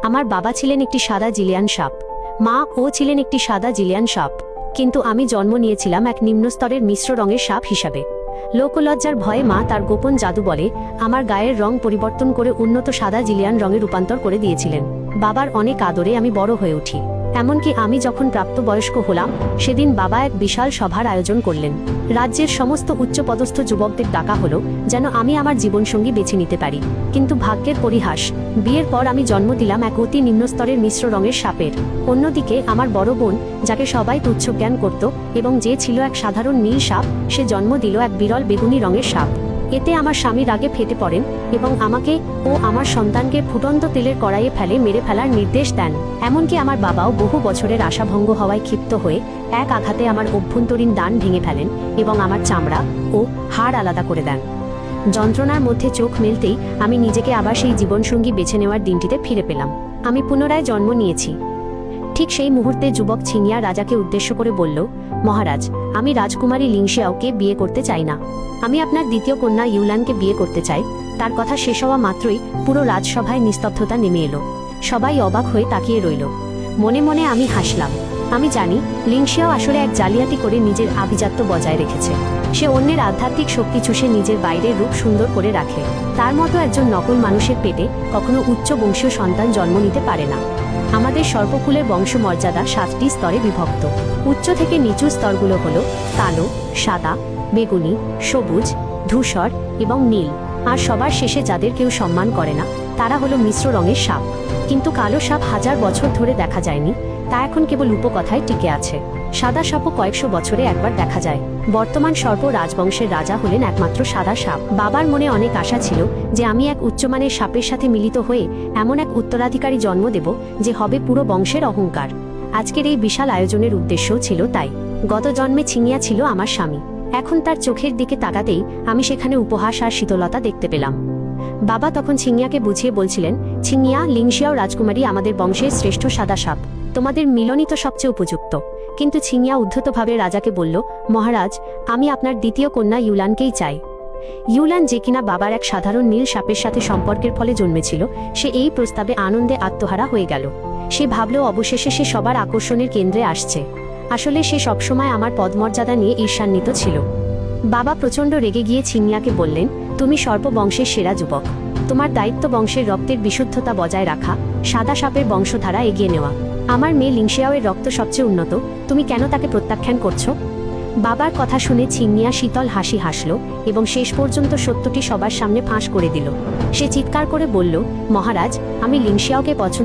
আমার বাবা ছিলেন একটি সাদা জিলিয়ান সাপ, মা ও ছিলেন একটি সাদা জিলিয়ান সাপ, কিন্তু আমি জন্ম নিয়েছিলাম এক নিম্নস্তরের মিশ্র রঙের সাপ হিসাবে। লোকলজ্জার ভয়ে মা তার গোপন জাদু বলে আমার গায়ের রং পরিবর্তন করে উন্নত সাদা জিলিয়ান রঙে রূপান্তর করে দিয়েছিলেন। বাবার অনেক আদরে আমি বড় হয়ে উঠি। এমনকি আমি যখন প্রাপ্তবয়স্ক হলাম, সেদিন বাবা এক বিশাল সভার আয়োজন করলেন। রাজ্যের সমস্ত উচ্চপদস্থ যুবকদের ডাকা হলো যেন আমি আমার জীবনসঙ্গী বেছে নিতে পারি। কিন্তু ভাগ্যের পরিহাস, বিয়ের পর আমি জন্ম দিলাম এক অতি নিম্নস্তরের মিশ্র রঙের সাপের। অন্যদিকে আমার বড় বোন, যাকে সবাই তুচ্ছ জ্ঞান করত এবং যে ছিল এক সাধারণ নীল সাপ, সে জন্ম দিল এক বিরল বেগুনি রঙের সাপ। এতে আমার স্বামী রাগে ফেটে পড়েন এবং আমাকে ও আমার সন্তানকে ফুটন্ত তেলের কড়াইয়ে ফেলে মেরে ফেলার নির্দেশ দেন। এমনকি আমার বাবাও বহু বছরের আশাভঙ্গ হওয়ায় ক্ষিপ্ত হয়ে এক আঘাতে আমার অভ্যন্তরীণ দান ভেঙে ফেলেন এবং আমার চামড়া ও হাড় আলাদা করে দেন। যন্ত্রণার মধ্যে চোখ মেলতেই আমি নিজেকে আবার সেই জীবনসঙ্গী বেছে নেওয়ার দিনটিতে ফিরে পেলাম। আমি পুনরায় জন্ম নিয়েছি। ঠিক সেই মুহূর্তে যুবক ছিনিয়া রাজাকে উদ্দেশ্য করে বলল, মহারাজ, আমি রাজকুমারী লিংশিয়াওকে বিয়ে করতে চাই না। আমি আপনার দ্বিতীয় কন্যা ইউলানকে বিয়ে করতে চাই। তার কথা শেষ হওয়া মাত্রই পুরো রাজসভায় নিস্তব্ধতা নেমে এলো। সবাই অবাক হয়ে তাকিয়ে রইল। মনে মনে আমি হাসলাম। আমি জানি লিংশিয়াও আসলে এক জালিয়াতি করে নিজের আভিজাত্য বজায় রেখেছে। সে অন্যের আধ্যাত্মিক শক্তি চুষে নিজের বাইরের রূপ সুন্দর করে রাখে। তার মতো একজন নকল মানুষের পেটে কখনো উচ্চ বংশীয় সন্তান জন্ম নিতে পারে না। আমাদের সর্পকুলের বংশমর্যাদা 7টি স্তরে বিভক্ত। উচ্চ থেকে নিচু স্তরগুলো হলো কালো, সাদা, বেগুনি, সবুজ, ধূসর এবং নীল। আর সবার শেষে যাদের কেউ সম্মান করে না, তারা হলো মিশ্র রঙের সাপ। কিন্তু কালো সাপ হাজার বছর ধরে দেখা যায়নি, তা এখন কেবল উপকথায় টিকে আছে। সাদা সাপও কয়েকশো বছরে একবার দেখা যায়। বর্তমান সর্প রাজবংশের রাজা হলেন একমাত্র সাদা সাপ। বাবার মনে অনেক আশা ছিল যে আমি এক উচ্চমানের সাপের সাথে মিলিত হয়ে এমন এক উত্তরাধিকারী জন্ম দেব যে হবে পুরো বংশের অহংকার। আজকের এই বিশাল আয়োজনের উদ্দেশ্যও ছিল তাই। গত জন্মে ছিনিয়া ছিল আমার স্বামী। এখন তার চোখের দিকে তাকাতেই আমি সেখানে উপহাস আর শীতলতা দেখতে পেলাম। বাবা তখন ছিনিয়াকে বুঝিয়ে বলছিলেন, ছিনিয়া, লিংশিয়াও রাজকুমারী আমাদের বংশের শ্রেষ্ঠ সাদা সাপ। তোমাদের মিলনই তো সবচেয়ে উপযুক্ত। কিন্তু ছিনিয়া উদ্ধতভাবে রাজাকে বলল, মহারাজ, আমি আপনার দ্বিতীয় কন্যা ইউলানকেই চাই। ইউলান, যে কিনা বাবার এক সাধারণ নীল সাপের সাথে সম্পর্কের ফলে জন্মেছিল, সে এই প্রস্তাবে আনন্দে আত্মহারা হয়ে গেল। সে ভাবল অবশেষে সে সবার আকর্ষণের কেন্দ্রে আসছে। আসলে সে সবসময় আমার পদমর্যাদা নিয়ে ঈর্ষান্বিত ছিল। বাবা প্রচণ্ড রেগে গিয়ে ছিনিয়াকে বললেন, তুমি সর্পবংশের সেরা যুবক। তোমার দায়িত্ব বংশের রক্তের বিশুদ্ধতা বজায় রাখা, সাদা সাপের বংশধারা এগিয়ে নেওয়া। আমার মেয়ে লিংশিয়াওয়ের রক্ত সবচেয়ে উন্নত, তুমি কেন তাকে প্রত্যাখ্যান করছো? বাবার কথা শুনে ছিনিয়া শীতল হাসি হাসল এবং শেষ পর্যন্ত সত্যটি সবার সামনে ফাঁস করে দিল। সে চিৎকার করে বলল, মহারাজ, আমি লিংশিয়াওকে পছন্দ